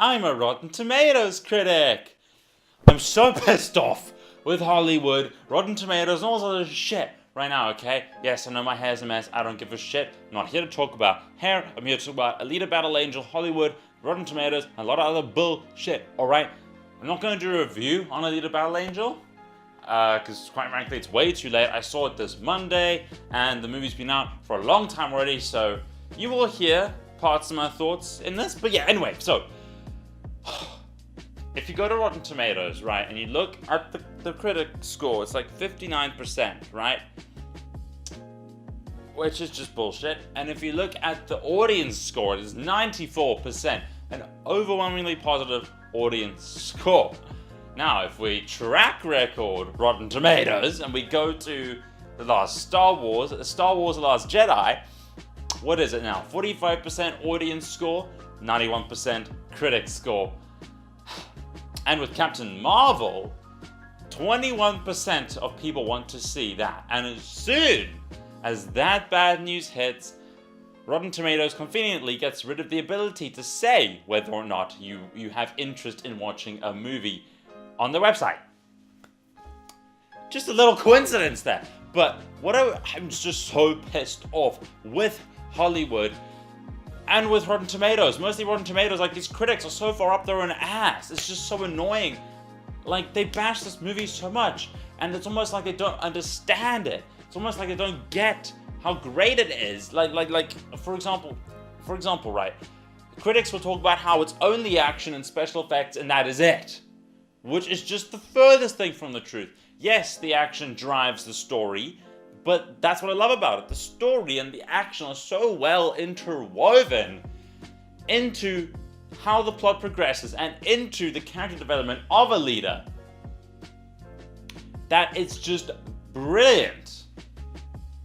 I'm a Rotten Tomatoes critic. I'm so pissed off with Hollywood, Rotten Tomatoes, and all this other shit right now, okay? Yes, I know my hair's a mess. I don't give a shit. I'm not here to talk about hair. I'm here to talk about Alita Battle Angel, Hollywood, Rotten Tomatoes, and a lot of other bullshit, alright? I'm not going to do a review on Alita Battle Angel, because quite frankly, it's way too late. I saw it this Monday, and the movie's been out for a long time already, so you will hear parts of my thoughts in this. But yeah, anyway, so if you go to Rotten Tomatoes, right, and you look at the critic score, it's like 59%, right? Which is just bullshit. And if you look at the audience score, it is 94%, an overwhelmingly positive audience score. Now, if we track record Rotten Tomatoes and we go to the last Star Wars The Last Jedi, what is it now? 45% audience score, 91% critic score. And with Captain Marvel, 21% of people want to see that. And as soon as that bad news hits, Rotten Tomatoes conveniently gets rid of the ability to say whether or not you have interest in watching a movie on their website. Just a little coincidence there. But I'm just so pissed off with Hollywood and with Rotten Tomatoes. Mostly Rotten Tomatoes, like, these critics are so far up their own ass. It's just so annoying. Like, they bash this movie so much, and it's almost like they don't understand it. It's almost like they don't get how great it is. Like for example, right? Critics will talk about how it's only action and special effects, and that is it. Which is just the furthest thing from the truth. Yes, the action drives the story, but that's what I love about it. The story and the action are so well interwoven into how the plot progresses and into the character development of Alita that it's just brilliant.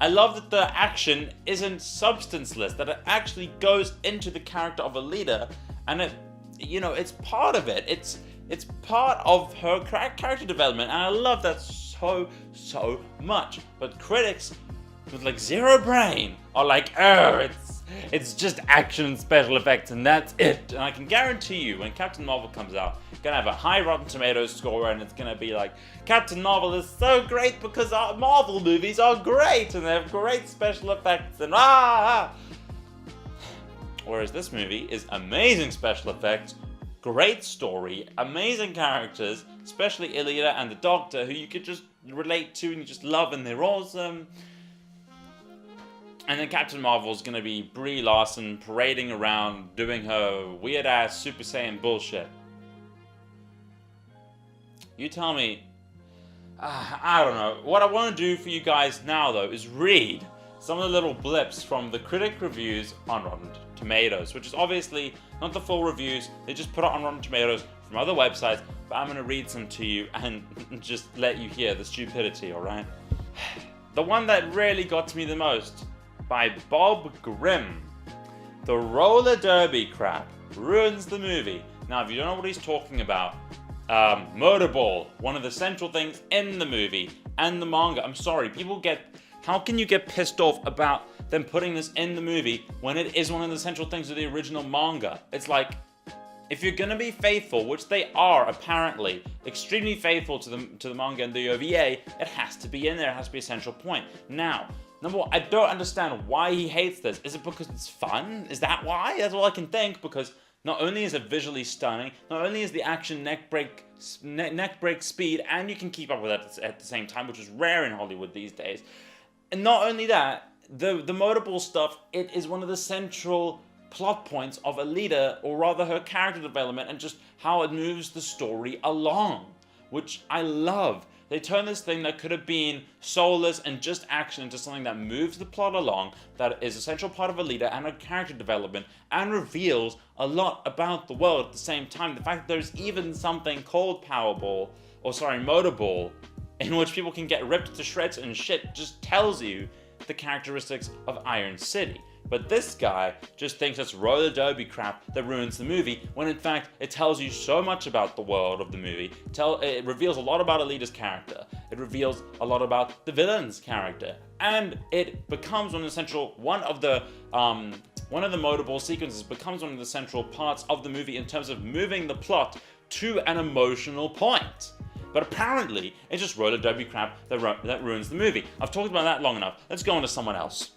I love that the action isn't substanceless, that it actually goes into the character of Alita, and it's part of it. It's part of her character development, and I love that so much. But critics with like zero brain are like, oh, it's just action and special effects, and that's it. And I can guarantee you, when Captain Marvel comes out, it's gonna have a high Rotten Tomatoes score, and it's gonna be like, Captain Marvel is so great because our Marvel movies are great, and they have great special effects, and Whereas this movie is amazing special effects, great story, amazing characters, especially Alita and the Doctor, who you could just relate to and you just love, and they're awesome. And then Captain Marvel's gonna be Brie Larson parading around doing her weird-ass Super Saiyan bullshit. You tell me. I don't know. What I want to do for you guys now, though, is read some of the little blips from the critic reviews on Rotten Tomatoes, which is obviously not the full reviews. They just put it on Rotten Tomatoes from other websites, but I'm going to read some to you and just let you hear the stupidity, alright? The one that really got to me the most, by Bob Grimm. The roller derby crap ruins the movie. Now, if you don't know what he's talking about, Motorball, one of the central things in the movie and the manga. I'm sorry, how can you get pissed off about them putting this in the movie when it is one of the central things of the original manga? It's like, if you're gonna be faithful, which they are apparently, extremely faithful to the manga and the OVA, it has to be in there, it has to be a central point. Now, number one, I don't understand why he hates this. Is it because it's fun? Is that why? That's all I can think, because not only is it visually stunning, not only is the action neck break speed, and you can keep up with it at the same time, which is rare in Hollywood these days. And not only that, the Motorball stuff, it is one of the central plot points of Alita, or rather her character development, and just how it moves the story along, which I love. They turn this thing that could have been soulless and just action into something that moves the plot along, that is a central part of Alita and her character development, and reveals a lot about the world at the same time. The fact that there's even something called Motorball, in which people can get ripped to shreds and shit, just tells you the characteristics of Iron City. But this guy just thinks it's roller derby crap that ruins the movie, when in fact it tells you so much about the world of the movie. It reveals a lot about Alita's character. It reveals a lot about the villain's character. And it becomes one of the one of the motorable sequences becomes one of the central parts of the movie in terms of moving the plot to an emotional point. But apparently, it's just roller derby crap that ruins the movie. I've talked about that long enough. Let's go on to someone else.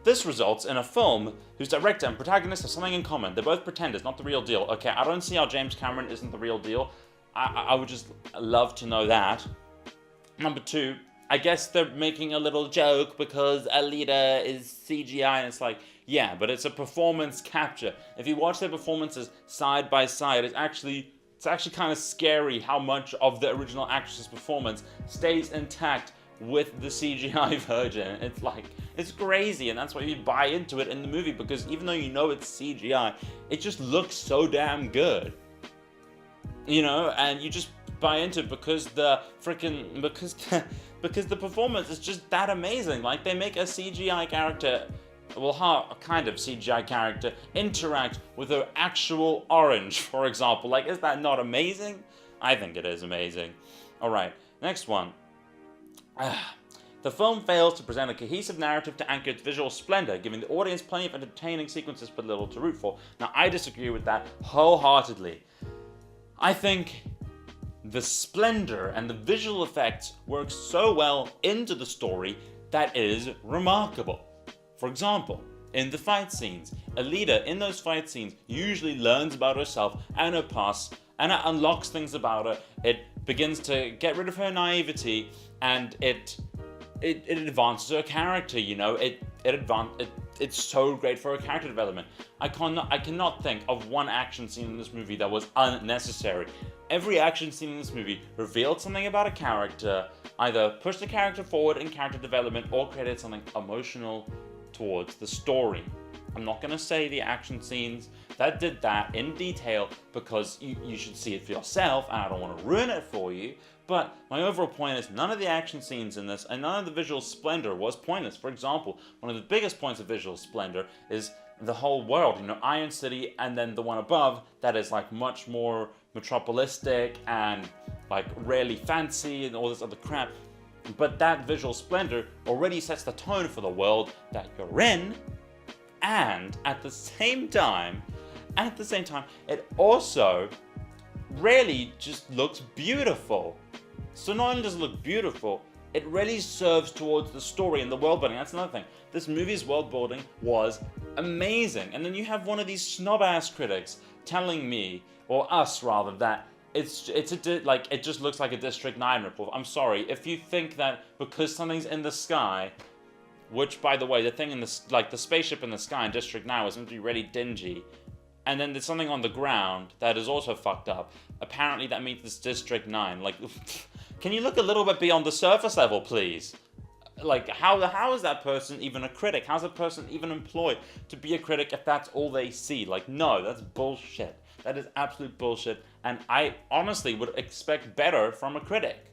This results in a film whose director and protagonist have something in common. They're both pretenders, not the real deal. Okay, I don't see how James Cameron isn't the real deal. I would just love to know that. Number 2, I guess they're making a little joke because Alita is CGI, and it's like, yeah, but it's a performance capture. If you watch their performances side by side, it's actually kind of scary how much of the original actress's performance stays intact with the CGI version. It's like, it's crazy, and that's why you buy into it in the movie, because even though you know it's CGI, it just looks so damn good. You know, and you just buy into it because the performance is just that amazing. Like, they make a CGI character, well, a kind of CGI character, interact with her actual orange, for example. Like, is that not amazing? I think it is amazing. Alright, next one. The film fails to present a cohesive narrative to anchor its visual splendor, giving the audience plenty of entertaining sequences but little to root for. Now, I disagree with that wholeheartedly. I think the splendor and the visual effects work so well into the story that is remarkable. For example, in the fight scenes, Alita in those fight scenes usually learns about herself and her past, and it unlocks things about her. It begins to get rid of her naivety, and it advances her character. You know, it's so great for her character development. I cannot think of one action scene in this movie that was unnecessary. Every action scene in this movie revealed something about a character, either pushed the character forward in character development or created something emotional towards the story. I'm not going to say the action scenes that did that in detail because you should see it for yourself, and I don't want to ruin it for you. But my overall point is none of the action scenes in this and none of the visual splendor was pointless. For example, one of the biggest points of visual splendor is the whole world, you know, Iron City, and then the one above that is like much more metropolistic and like really fancy and all this other crap. But that visual splendor already sets the tone for the world that you're in, and at the same time, it also really just looks beautiful. So not only does it look beautiful, it really serves towards the story and the world building. That's another thing. This movie's world building was amazing. And then you have one of these snob ass critics telling me, or us rather, that it just looks like a District 9 ripoff. I'm sorry, if you think that because something's in the sky, which by the way, the thing in the spaceship in the sky in District 9 was meant to be really dingy, and then there's something on the ground that is also fucked up. Apparently that means it's District 9. Like, can you look a little bit beyond the surface level, please? Like, how is that person even a critic? How's that person even employed to be a critic if that's all they see? Like, no, that's bullshit. That is absolute bullshit, and I honestly would expect better from a critic.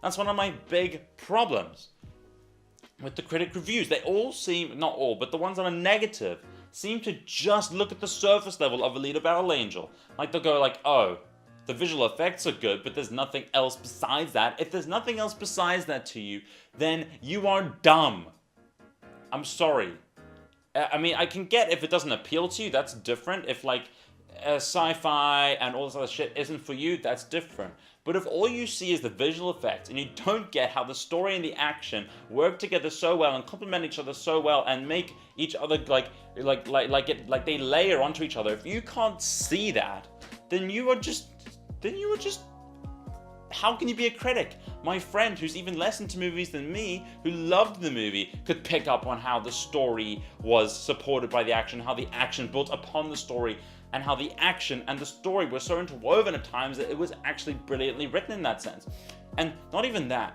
That's one of my big problems with the critic reviews. They all seem, not all, but the ones that are negative, seem to just look at the surface level of Alita Battle Angel. Like, they'll go like, oh, the visual effects are good, but there's nothing else besides that. If there's nothing else besides that to you, then you are dumb. I'm sorry. I mean, I can get if it doesn't appeal to you, that's different. If, like, sci-fi and all this other shit isn't for you, that's different. But if all you see is the visual effects and you don't get how the story and the action work together so well and complement each other so well and make each other like they layer onto each other, if you can't see that, then you are just how can you be a critic? My friend, who's even less into movies than me, who loved the movie, could pick up on how the story was supported by the action, how the action built upon the story, and how the action and the story were so interwoven at times that it was actually brilliantly written in that sense. And not even that.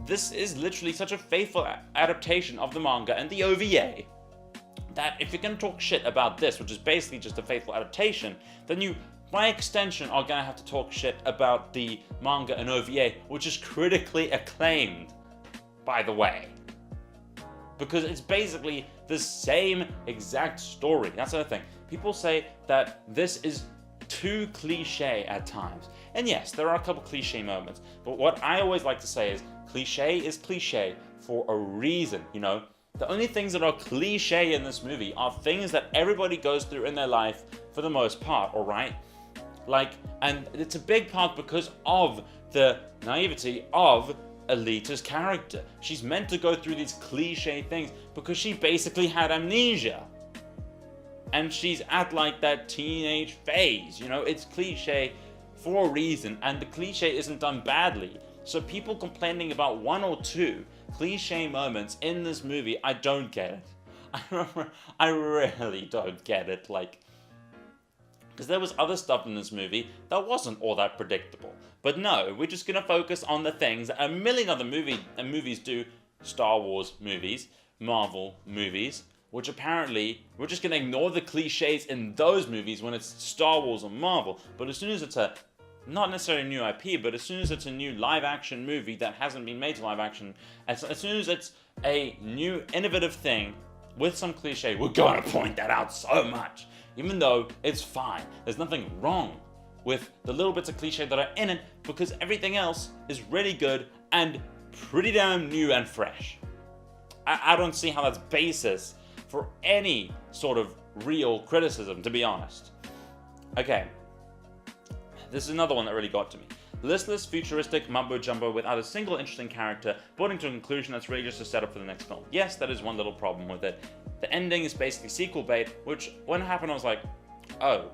This is literally such a faithful adaptation of the manga and the OVA that if you're going to talk shit about this, which is basically just a faithful adaptation, then you, by extension, are going to have to talk shit about the manga and OVA, which is critically acclaimed, by the way. Because it's basically the same exact story. That's the other thing. People say that this is too cliche at times. And yes, there are a couple cliche moments. But what I always like to say is cliche for a reason, you know? The only things that are cliche in this movie are things that everybody goes through in their life for the most part, alright? Like, and it's a big part because of the naivety of Alita's character. She's meant to go through these cliche things because she basically had amnesia. And she's at like that teenage phase, you know, it's cliche for a reason, and the cliche isn't done badly. So people complaining about one or two cliche moments in this movie, I don't get it. I really don't get it, like, because there was other stuff in this movie that wasn't all that predictable. But no, we're just gonna focus on the things that a million other movies do. Star Wars movies, Marvel movies, which apparently we're just gonna ignore the cliches in those movies when it's Star Wars or Marvel. But as soon as it's a not necessarily a new IP, but as soon as it's a new live-action movie that hasn't been made to live-action, as soon as it's a new, innovative thing with some cliche, we're gonna point that out so much. Even though it's fine. There's nothing wrong with the little bits of cliche that are in it, because everything else is really good and pretty damn new and fresh. I don't see how that's basis for any sort of real criticism, to be honest. Okay. This is another one that really got to me. Listless, futuristic mumbo-jumbo without a single interesting character, boarding to a conclusion that's really just a setup for the next film. Yes, that is one little problem with it. The ending is basically sequel bait, which, when it happened, I was like, oh,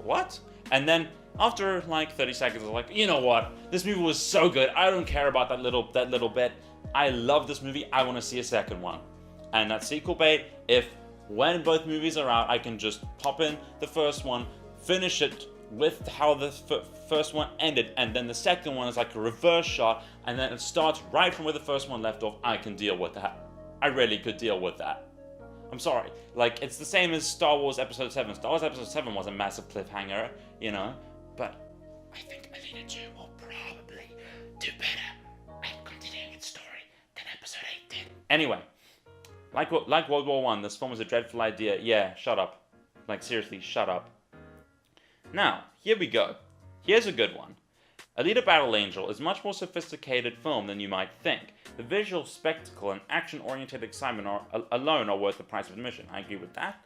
what? And then, after like 30 seconds, I was like, you know what? This movie was so good, I don't care about that little bit. I love this movie, I want to see a second one. And that sequel bait, if when both movies are out, I can just pop in the first one, finish it with how the first one ended, and then the second one is like a reverse shot, and then it starts right from where the first one left off. I can deal with that. I really could deal with that. I'm sorry. Like, it's the same as Star Wars Episode 7. Star Wars Episode 7 was a massive cliffhanger, you know, but I think Alita 2 will probably do better at continuing its story than Episode 8 did. Anyway, like World War I, this film was a dreadful idea. Yeah, shut up. Like, seriously, shut up. Now, here we go. Here's a good one. Alita Battle Angel is a much more sophisticated film than you might think. The visual spectacle and action-oriented excitement alone are worth the price of admission. I agree with that.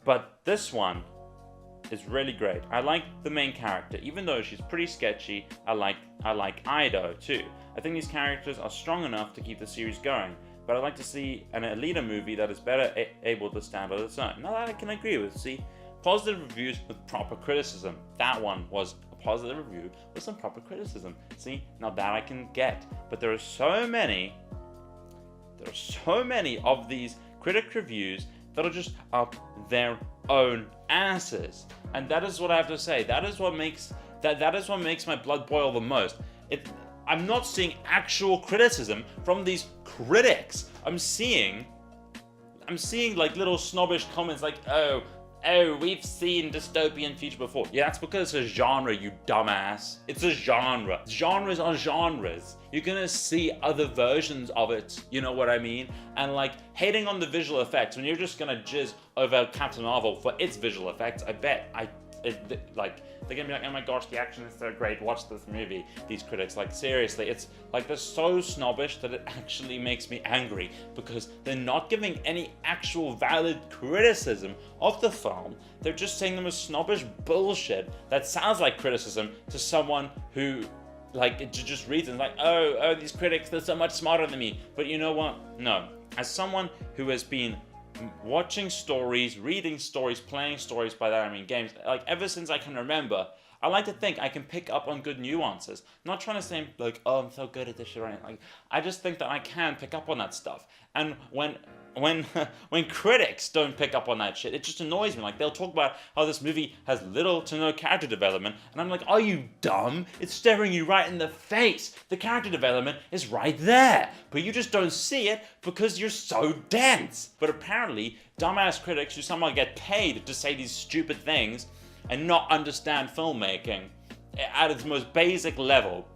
But this one is really great. I like the main character, even though she's pretty sketchy. I like Ido too. I think these characters are strong enough to keep the series going. But I'd like to see an Alita movie that is better able to stand on its own. Now that I can agree with. See. Positive reviews with proper criticism. That one was a positive review with some proper criticism. See, now that I can get. But there are so many of these critic reviews that are just up their own asses. And that is what I have to say. That is what makes my blood boil the most. I'm not seeing actual criticism from these critics. I'm seeing like little snobbish comments like, oh, we've seen dystopian future before. Yeah, that's because it's a genre, you dumbass. It's a genre. Genres are genres. You're gonna see other versions of it, you know what I mean? And like, hating on the visual effects, when you're just gonna jizz over Captain Marvel for its visual effects, I bet, they're gonna be like, oh my gosh, the action is so great, watch this movie. These critics, like, seriously, it's like they're so snobbish that it actually makes me angry, because they're not giving any actual valid criticism of the film. They're just saying them as snobbish bullshit that sounds like criticism to someone who, like, it just reads and like, oh, these critics, they're so much smarter than me. But you know what? No. As someone who has been watching stories, reading stories, playing stories, by that I mean games, like ever since I can remember, I like to think I can pick up on good nuances. I'm not trying to say like, oh, I'm so good at this shit or anything. Like, I just think that I can pick up on that stuff. And when critics don't pick up on that shit, it just annoys me. Like, they'll talk about how this movie has little to no character development, and I'm like, are you dumb? It's staring you right in the face. The character development is right there, but you just don't see it because you're so dense. But apparently, dumbass critics who somehow get paid to say these stupid things and not understand filmmaking at its most basic level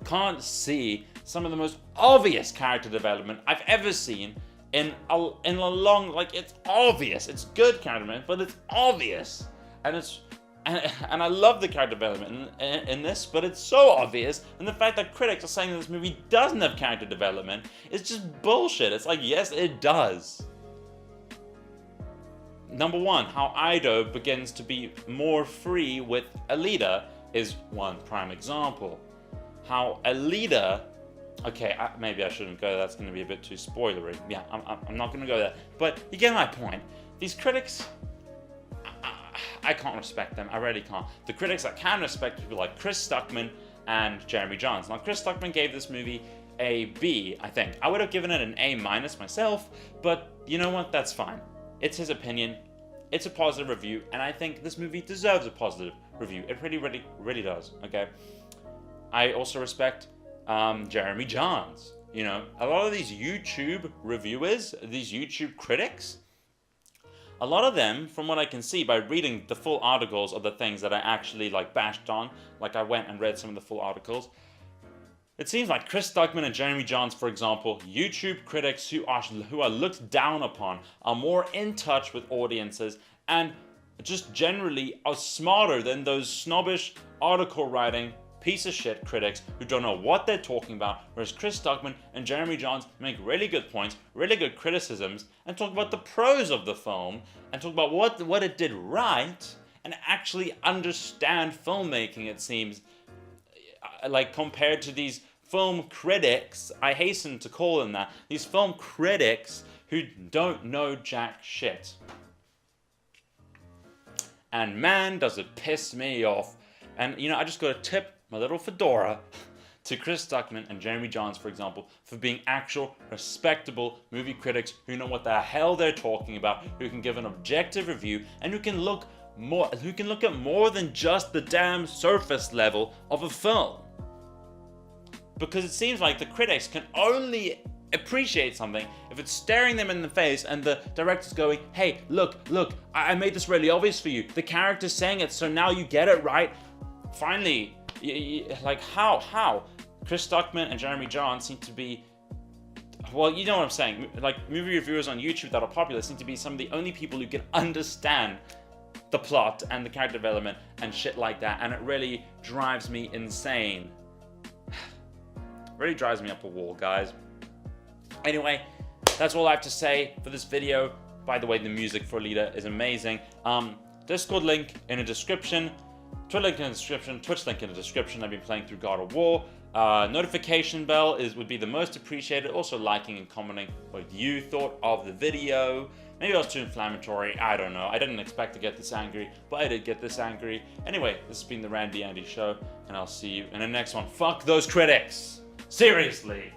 can't see some of the most obvious character development I've ever seen in a long, like, it's obvious. It's good character development, but it's obvious. And it's And I love the character development in this, but it's so obvious. And the fact that critics are saying that this movie doesn't have character development is just bullshit. It's like, yes, it does. Number one, how Ido begins to be more free with Alita is one prime example. How Alita... Okay, maybe I shouldn't go there. That's going to be a bit too spoilery. Yeah, I'm not going to go there. But you get my point. These critics... I can't respect them. I really can't. The critics I can respect are people like Chris Stuckman and Jeremy Jahns. Now, Chris Stuckman gave this movie a B, I think. I would have given it an A- myself, but you know what? That's fine. It's his opinion. It's a positive review, and I think this movie deserves a positive review. It really does, okay? I also respect Jeremy Jahns. You know, a lot of these YouTube reviewers, these YouTube critics, a lot of them, from what I can see by reading the full articles of the things that I actually like bashed on, like I went and read some of the full articles, it seems like Chris Stuckman and Jeremy Jahns, for example, YouTube critics who are looked down upon, are more in touch with audiences and just generally are smarter than those snobbish article writing piece of shit critics who don't know what they're talking about, whereas Chris Stuckman and Jeremy Jahns make really good points, really good criticisms, and talk about the pros of the film, and talk about what it did right, and actually understand filmmaking, it seems, like compared to these film critics, I hasten to call them that, these film critics who don't know jack shit. And man, does it piss me off. And, you know, I just got to tip my little fedora to Chris Stuckman and Jeremy Jahns, for example, for being actual, respectable movie critics who know what the hell they're talking about, who can give an objective review, and who can look at more than just the damn surface level of a film. Because it seems like the critics can only appreciate something if it's staring them in the face and the director's going, hey, look, I made this really obvious for you. The character's saying it, so now you get it, right? Finally, like how? Chris Stuckman and Jeremy Jahns seem to be, well, you know what I'm saying. Like, movie reviewers on YouTube that are popular seem to be some of the only people who can understand the plot and the character development and shit like that, and it really drives me insane. Really drives me up a wall, guys. Anyway, that's all I have to say for this video. By the way, the music for Alita is amazing. Discord link in the description, Twitter link in the description, Twitch link in the description. I've been playing through God of War. Notification bell would be the most appreciated. Also liking and commenting what you thought of the video. Maybe I was too inflammatory, I don't know. I didn't expect to get this angry, but I did get this angry. Anyway, this has been the Randy Andy Show, and I'll see you in the next one. Fuck those critics! Seriously!